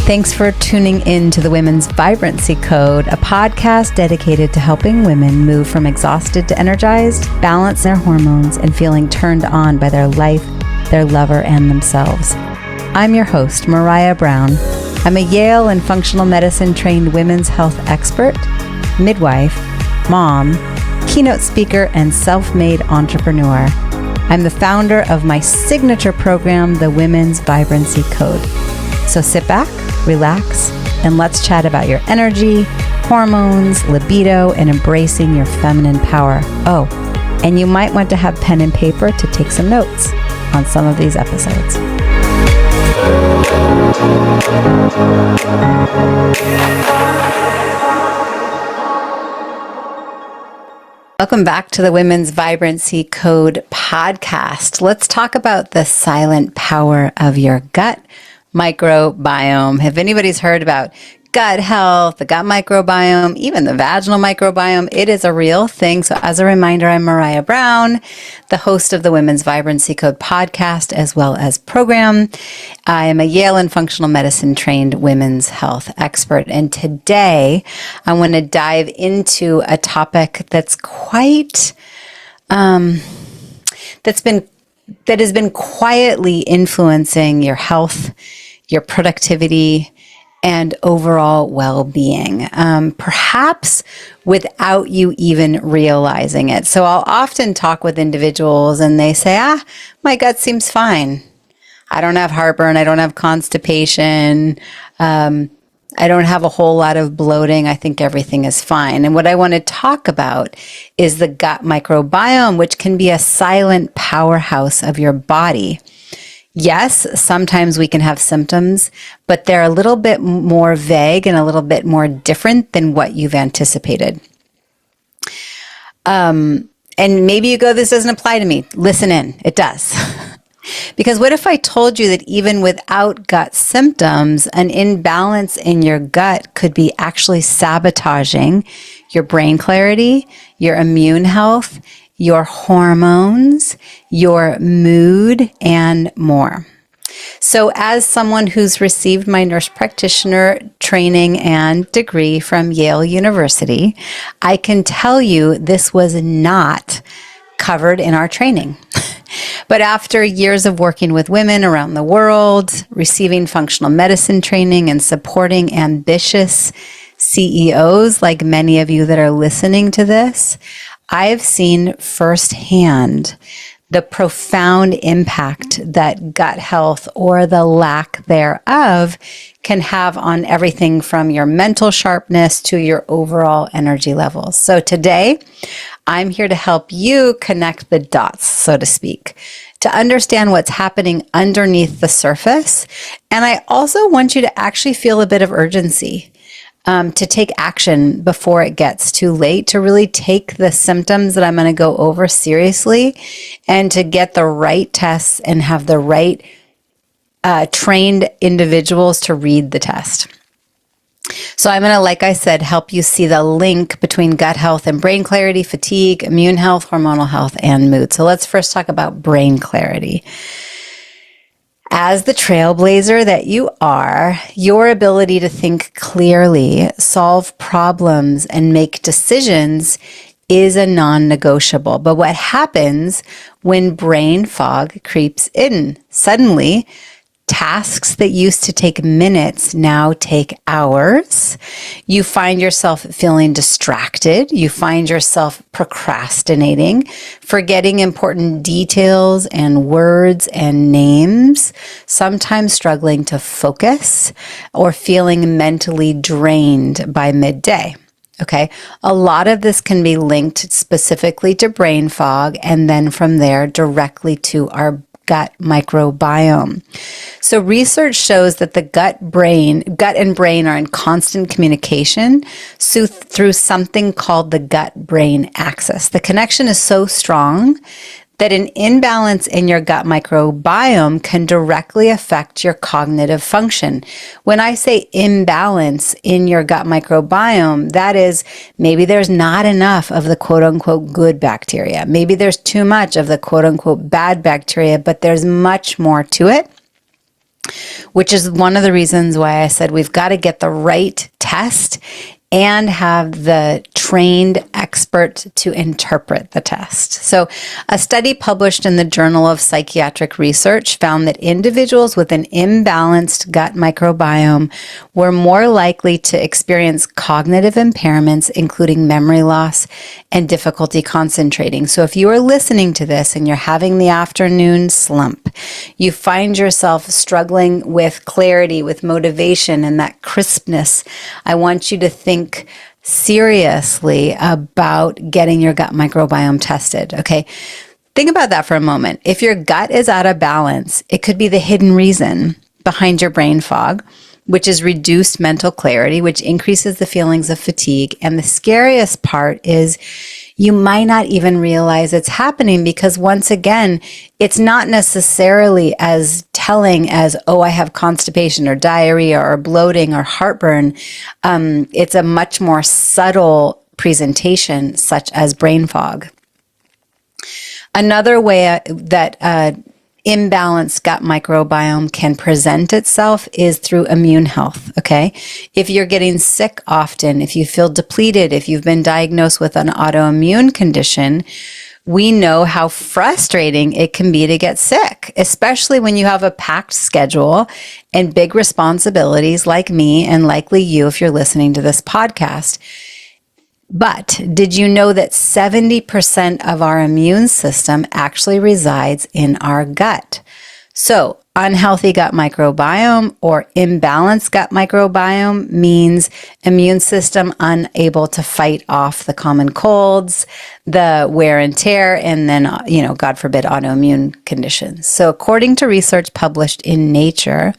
Thanks for tuning in to the Women's Vibrancy Code, a podcast dedicated to helping women move from exhausted to energized, balance their hormones, and feeling turned on by their life, their lover, and themselves. I'm your host, Maraya Brown. I'm a Yale and functional medicine trained women's health expert, midwife, mom, keynote speaker, and self-made entrepreneur. I'm the founder of my signature program, the Women's Vibrancy Code. So sit back, relax, and let's chat about your energy, hormones, libido, and embracing your feminine power. Oh, and you might want to have pen and paper to take some notes on some of these episodes. Welcome back to the Women's Vibrancy Code podcast. Let's talk about the silent power of your gut microbiome. Have anybody's heard about gut health, the gut microbiome, even the vaginal microbiome? It is a real thing. So as a reminder, I'm Maraya Brown, the host of the Women's Vibrancy Code podcast, as well as program. I am a Yale and functional medicine trained women's health expert. And today I want to dive into a topic that's quite, that has been quietly influencing your health, your productivity, and overall well-being, perhaps without you even realizing it. So I'll often talk with individuals and they say, my gut seems fine. I don't have heartburn. I don't have constipation. I don't have a whole lot of bloating. I think everything is fine. And what I want to talk about is the gut microbiome, which can be a silent powerhouse of your body. Yes, sometimes we can have symptoms, but they're a little bit more vague and a little bit more different than what you've anticipated. And maybe you go, this doesn't apply to me. Listen in, it does. Because what if I told you that even without gut symptoms, an imbalance in your gut could be actually sabotaging your brain clarity, your immune health, your hormones, your mood, and more. So as someone who's received my nurse practitioner training and degree from Yale University, I can tell you this was not covered in our training. But after years of working with women around the world, receiving functional medicine training and supporting ambitious CEOs like many of you that are listening to this, I've seen firsthand the profound impact that gut health or the lack thereof can have on everything from your mental sharpness to your overall energy levels. So today, I'm here to help you connect the dots, so to speak, to understand what's happening underneath the surface. And I also want you to actually feel a bit of urgency. To take action before it gets too late, to really take the symptoms that I'm going to go over seriously and to get the right tests and have the right trained individuals to read the test. So I'm going to, like I said, help you see the link between gut health and brain clarity, fatigue, immune health, hormonal health, and mood. So let's first talk about brain clarity. As the trailblazer that you are, your ability to think clearly, solve problems, and make decisions is a non-negotiable. But what happens when brain fog creeps in? Suddenly, tasks that used to take minutes now take hours. You find yourself feeling distracted. You find yourself procrastinating, forgetting important details and words and names, sometimes struggling to focus or feeling mentally drained by midday. Okay, a lot of this can be linked specifically to brain fog and then from there directly to our gut microbiome. So research shows that the gut and brain are in constant communication through something called the gut-brain axis. The connection is so strong that an imbalance in your gut microbiome can directly affect your cognitive function. When I say imbalance in your gut microbiome, that is maybe there's not enough of the quote unquote good bacteria. Maybe there's too much of the quote unquote bad bacteria, but there's much more to it. which is one of the reasons why I said we've got to get the right test and have the trained expert to interpret the test. So a study published in the Journal of Psychiatric Research found that individuals with an imbalanced gut microbiome were more likely to experience cognitive impairments, including memory loss and difficulty concentrating. So if you are listening to this and you're having the afternoon slump, you find yourself struggling with clarity, with motivation, and that crispness, I want you to think seriously about getting your gut microbiome tested, okay? Think about that for a moment. If your gut is out of balance, it could be the hidden reason behind your brain fog, which is reduced mental clarity, which increases the feelings of fatigue. And the scariest part is you might not even realize it's happening because, once again, it's not necessarily as telling as, oh, I have constipation or diarrhea or bloating or heartburn. It's a much more subtle presentation, such as brain fog. Another way that imbalanced gut microbiome can present itself is through immune health, okay? If you're getting sick often, if you feel depleted, if you've been diagnosed with an autoimmune condition, we know how frustrating it can be to get sick, especially when you have a packed schedule and big responsibilities like me and likely you if you're listening to this podcast. But did you know that 70% of our immune system actually resides in our gut? So unhealthy gut microbiome or imbalanced gut microbiome means immune system unable to fight off the common colds, the wear and tear, and then, God forbid, autoimmune conditions. So according to research published in Nature,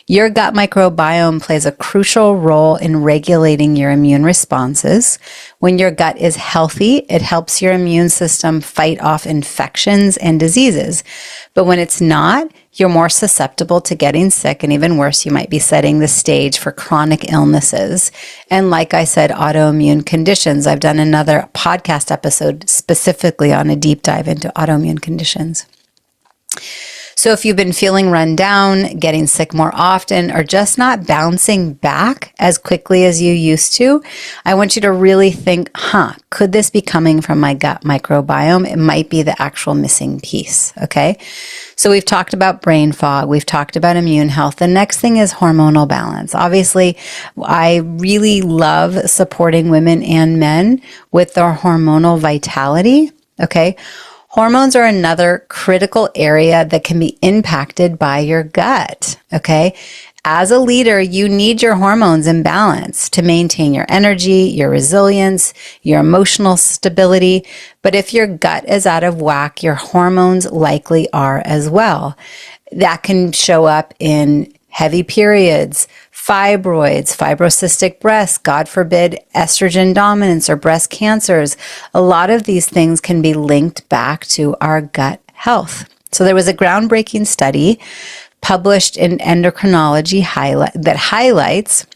your gut microbiome plays a crucial role in regulating your immune responses. When your gut is healthy, it helps your immune system fight off infections and diseases. But when it's not, you're more susceptible to getting sick, and even worse, you might be setting the stage for chronic illnesses. And like I said, autoimmune conditions. I've done another podcast episode specifically on a deep dive into autoimmune conditions. So if you've been feeling run down, getting sick more often, or just not bouncing back as quickly as you used to, I want you to really think, could this be coming from my gut microbiome? It might be the actual missing piece, okay? So we've talked about brain fog. We've talked about immune health. The next thing is hormonal balance. Obviously, I really love supporting women and men with their hormonal vitality, okay? Hormones are another critical area that can be impacted by your gut, okay? As a leader, you need your hormones in balance to maintain your energy, your resilience, your emotional stability. But if your gut is out of whack, your hormones likely are as well. That can show up in heavy periods, fibroids, fibrocystic breasts, God forbid, estrogen dominance or breast cancers. A lot of these things can be linked back to our gut health. So there was a groundbreaking study published in Endocrinology that highlights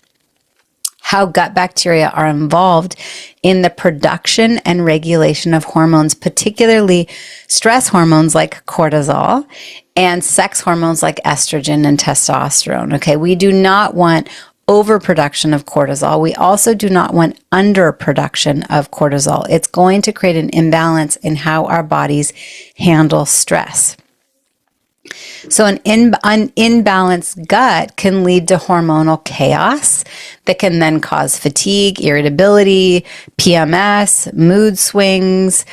how gut bacteria are involved in the production and regulation of hormones, particularly stress hormones like cortisol and sex hormones like estrogen and testosterone. Okay, we do not want overproduction of cortisol. We also do not want underproduction of cortisol. It's going to create an imbalance in how our bodies handle stress. So an imbalanced gut can lead to hormonal chaos that can then cause fatigue, irritability, PMS, mood swings,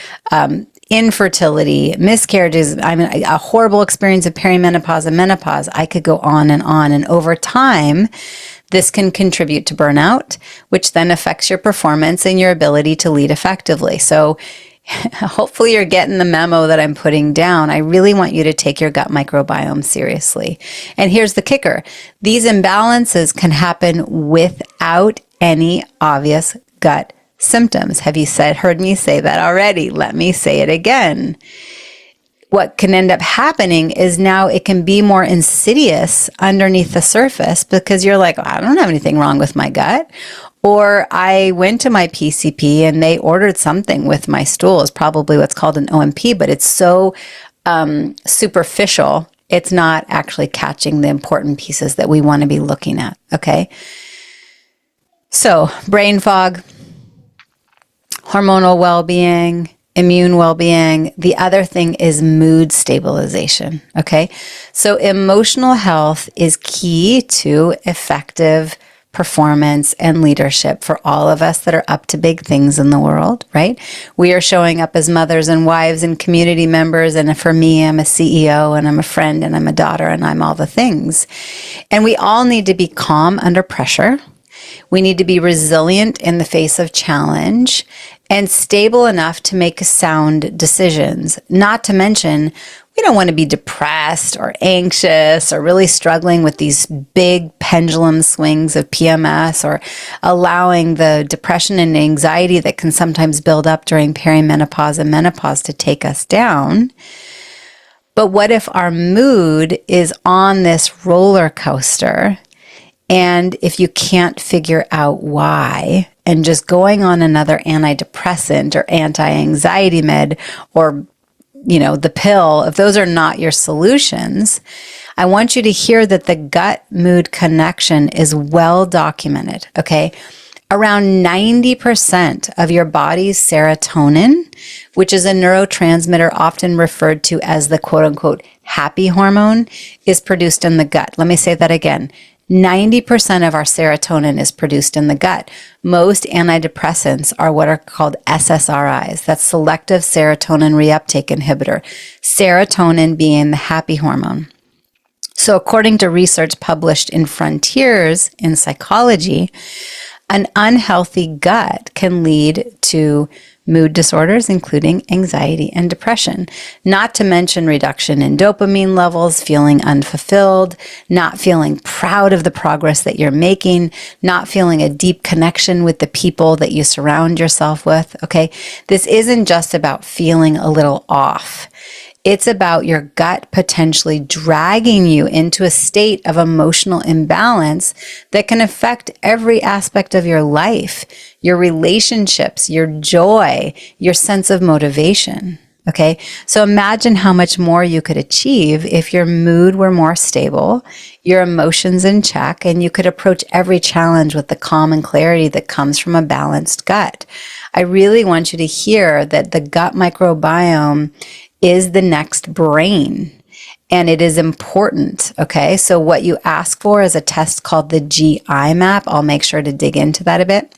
infertility, miscarriages, a horrible experience of perimenopause and menopause. I could go on. And over time, this can contribute to burnout, which then affects your performance and your ability to lead effectively. So hopefully you're getting the memo that I'm putting down. I really want you to take your gut microbiome seriously. And here's the kicker. These imbalances can happen without any obvious gut symptoms. Have you heard me say that already? Let me say it again. What can end up happening is now it can be more insidious underneath the surface because you're like, I don't have anything wrong with my gut. Or I went to my PCP and they ordered something with my stool. It's probably what's called an OMP, but it's so superficial it's not actually catching the important pieces that we want to be looking at, okay? So, brain fog, hormonal well-being, immune well-being. The other thing is mood stabilization, okay? So emotional health is key to effective performance and leadership for all of us that are up to big things in the world, right? We are showing up as mothers and wives and community members. And for me, I'm a CEO and I'm a friend and I'm a daughter and I'm all the things. And we all need to be calm under pressure. We need to be resilient in the face of challenge and stable enough to make sound decisions. Not to mention, we don't want to be depressed or anxious or really struggling with these big pendulum swings of PMS or allowing the depression and anxiety that can sometimes build up during perimenopause and menopause to take us down. But what if our mood is on this roller coaster? And if you can't figure out why, and just going on another antidepressant or anti-anxiety med or, the pill, if those are not your solutions, I want you to hear that the gut-mood connection is well documented, okay? Around 90% of your body's serotonin, which is a neurotransmitter often referred to as the quote-unquote happy hormone, is produced in the gut. Let me say that again. 90% of our serotonin is produced in the gut. Most antidepressants are what are called SSRIs. That's selective serotonin reuptake inhibitor. Serotonin being the happy hormone. So according to research published in Frontiers in Psychology, an unhealthy gut can lead to mood disorders, including anxiety and depression, not to mention reduction in dopamine levels, feeling unfulfilled, not feeling proud of the progress that you're making, not feeling a deep connection with the people that you surround yourself with, okay? This isn't just about feeling a little off. It's about your gut potentially dragging you into a state of emotional imbalance that can affect every aspect of your life, your relationships, your joy, your sense of motivation. Okay, so imagine how much more you could achieve if your mood were more stable, your emotions in check, and you could approach every challenge with the calm and clarity that comes from a balanced gut. I really want you to hear that the gut microbiome is the next brain. And it is important, okay? So what you ask for is a test called the GI map. I'll make sure to dig into that a bit.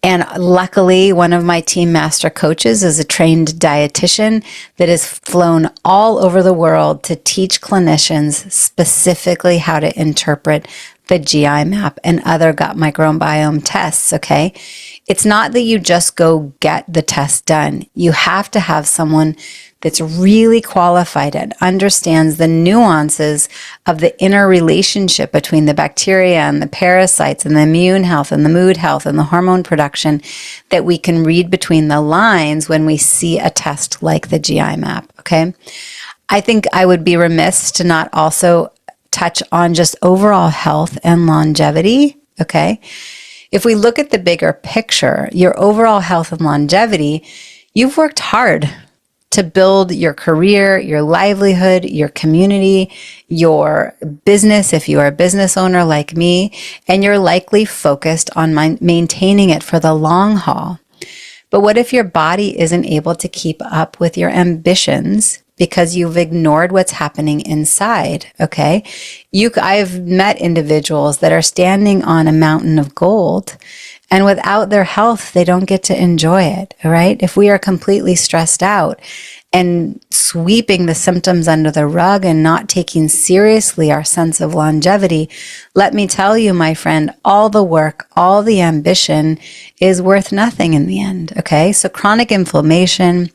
And luckily, one of my team master coaches is a trained dietitian that has flown all over the world to teach clinicians specifically how to interpret the GI map and other gut microbiome tests, okay? It's not that you just go get the test done. You have to have someone that's really qualified and understands the nuances of the inner relationship between the bacteria and the parasites and the immune health and the mood health and the hormone production that we can read between the lines when we see a test like the GI map, okay? I think I would be remiss to not also touch on just overall health and longevity, okay? If we look at the bigger picture, your overall health and longevity, you've worked hard to build your career, your livelihood, your community, your business, if you are a business owner like me, and you're likely focused on maintaining it for the long haul. But what if your body isn't able to keep up with your ambitions because you've ignored what's happening inside, okay? I've met individuals that are standing on a mountain of gold, and without their health, they don't get to enjoy it, all right? If we are completely stressed out and sweeping the symptoms under the rug and not taking seriously our sense of longevity, let me tell you, my friend, all the work, all the ambition is worth nothing in the end, okay? So chronic inflammation,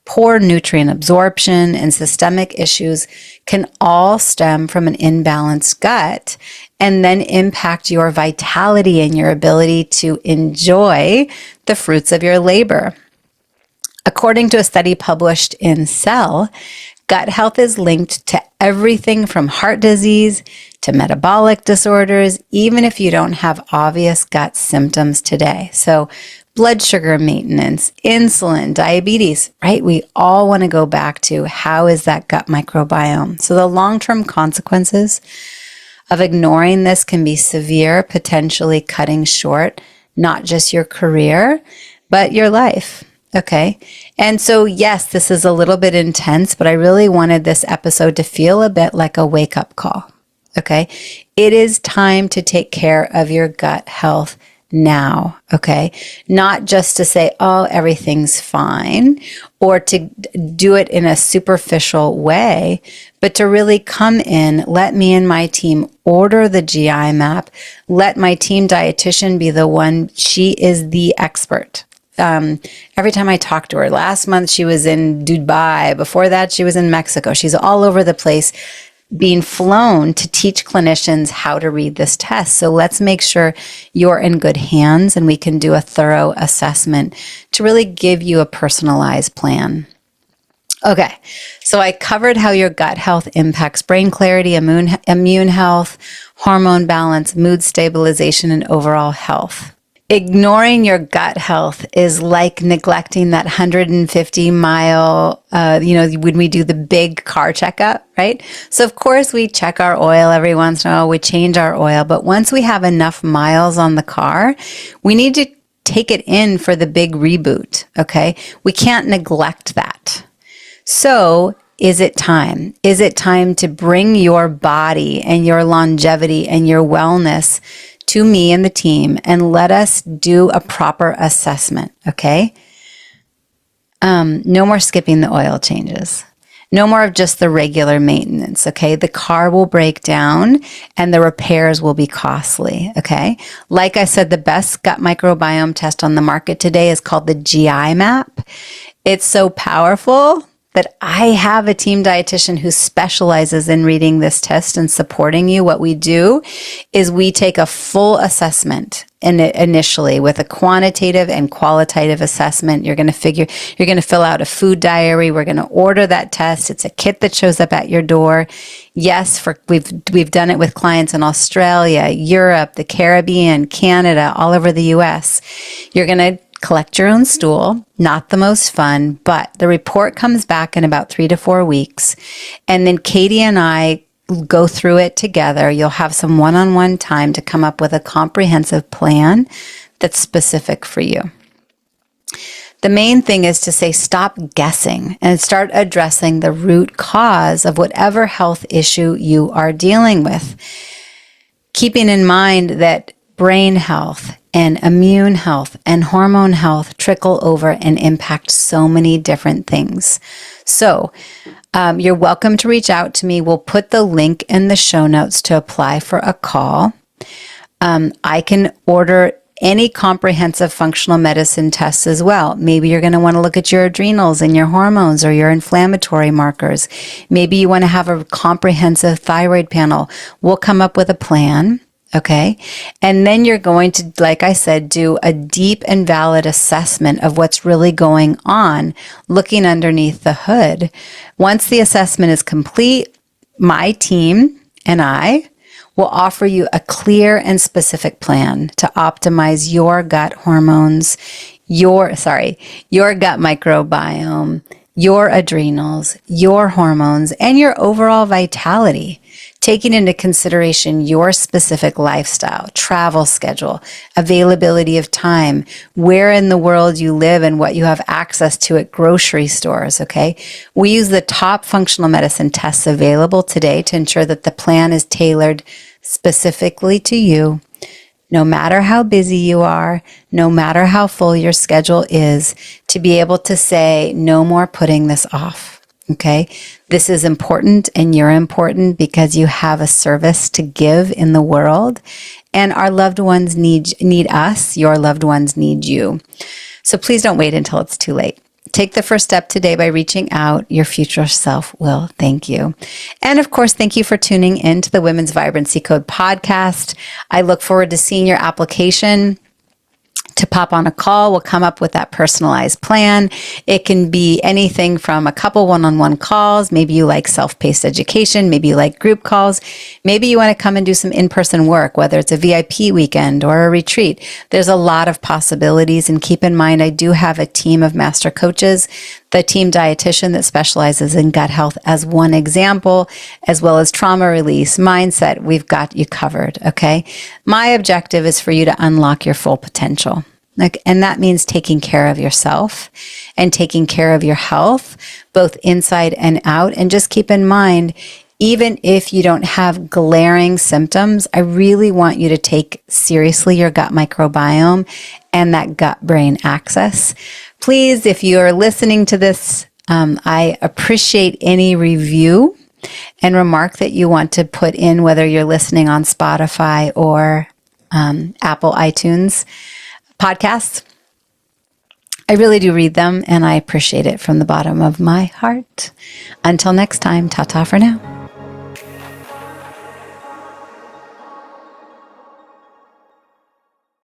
poor nutrient absorption, and systemic issues can all stem from an imbalanced gut and then impact your vitality and your ability to enjoy the fruits of your labor. According to a study published in Cell, gut health is linked to everything from heart disease to metabolic disorders, even if you don't have obvious gut symptoms today. So blood sugar maintenance, insulin, diabetes, right? We all want to go back to how is that gut microbiome? So the long-term consequences of ignoring this can be severe, potentially cutting short, not just your career, but your life. Okay. And so, yes, this is a little bit intense, but I really wanted this episode to feel a bit like a wake-up call. Okay. It is time to take care of your gut health now. Okay. Not just to say, oh, everything's fine, or to do it in a superficial way, but to really come in, let me and my team order the GI map, let my team dietitian be the one. She is the expert. Every time I talk to her, last month she was in Dubai. Before that, she was in Mexico. She's all over the place being flown to teach clinicians how to read this test. So let's make sure you're in good hands and we can do a thorough assessment to really give you a personalized plan. Okay, so I covered how your gut health impacts brain clarity, immune health, hormone balance, mood stabilization, and overall health. Ignoring your gut health is like neglecting that 150-mile, when we do the big car checkup, right? So of course we check our oil every once in a while, we change our oil, but once we have enough miles on the car, we need to take it in for the big reboot, okay? We can't neglect that. So is it time? Is it time to bring your body and your longevity and your wellness to me and the team and let us do a proper assessment, okay? No more skipping the oil changes. No more of just the regular maintenance, okay? The car will break down and the repairs will be costly, okay? Like I said, the best gut microbiome test on the market today is called the GI map. It's so powerful that I have a team dietitian who specializes in reading this test and supporting you. What we do is we take a full assessment initially with a quantitative and qualitative assessment. You're going to fill out a food diary. We're going to order that test. It's a kit that shows up at your door. Yes, we've done it with clients in Australia, Europe, the Caribbean, Canada, all over the US. You're going to collect your own stool, not the most fun, but the report comes back in about 3 to 4 weeks. And then Katie and I go through it together. You'll have some one-on-one time to come up with a comprehensive plan that's specific for you. The main thing is to say, stop guessing and start addressing the root cause of whatever health issue you are dealing with. Keeping in mind that brain health and immune health and hormone health trickle over and impact so many different things. So you're welcome to reach out to me. We'll put the link in the show notes to apply for a call. I can order any comprehensive functional medicine tests as well. Maybe you're going to want to look at your adrenals and your hormones or your inflammatory markers. Maybe you want to have a comprehensive thyroid panel. We'll come up with a plan. Okay. And then you're going to, like I said, do a deep and valid assessment of what's really going on, looking underneath the hood. Once the assessment is complete, my team and I will offer you a clear and specific plan to optimize your gut hormones, your gut microbiome, your adrenals, your hormones, and your overall vitality, taking into consideration your specific lifestyle, travel schedule, availability of time, where in the world you live and what you have access to at grocery stores, okay? We use the top functional medicine tests available today to ensure that the plan is tailored specifically to you. No matter how busy you are, no matter how full your schedule is, to be able to say, no more putting this off, okay? This is important and you're important because you have a service to give in the world and our loved ones need us, your loved ones need you. So please don't wait until it's too late. Take the first step today by reaching out. Your future self will thank you. And of course, thank you for tuning in to the Women's Vibrancy Code podcast. I look forward to seeing your application to pop on a call. We'll come up with that personalized plan. It can be anything from a couple one-on-one calls. Maybe you like self-paced education. Maybe you like group calls. Maybe you want to come and do some in-person work, whether it's a VIP weekend or a retreat. There's a lot of possibilities. And keep in mind, I do have a team of master coaches, the team dietitian that specializes in gut health as one example, as well as trauma release, mindset. We've got you covered. Okay. My objective is for you to unlock your full potential. And that means taking care of yourself and taking care of your health, both inside and out. And just keep in mind, even if you don't have glaring symptoms, I really want you to take seriously your gut microbiome and that gut-brain axis. Please, if you're listening to this, I appreciate any review and remark that you want to put in, whether you're listening on Spotify or Apple iTunes podcasts. I really do read them, and I appreciate it from the bottom of my heart. Until next time, ta-ta for now.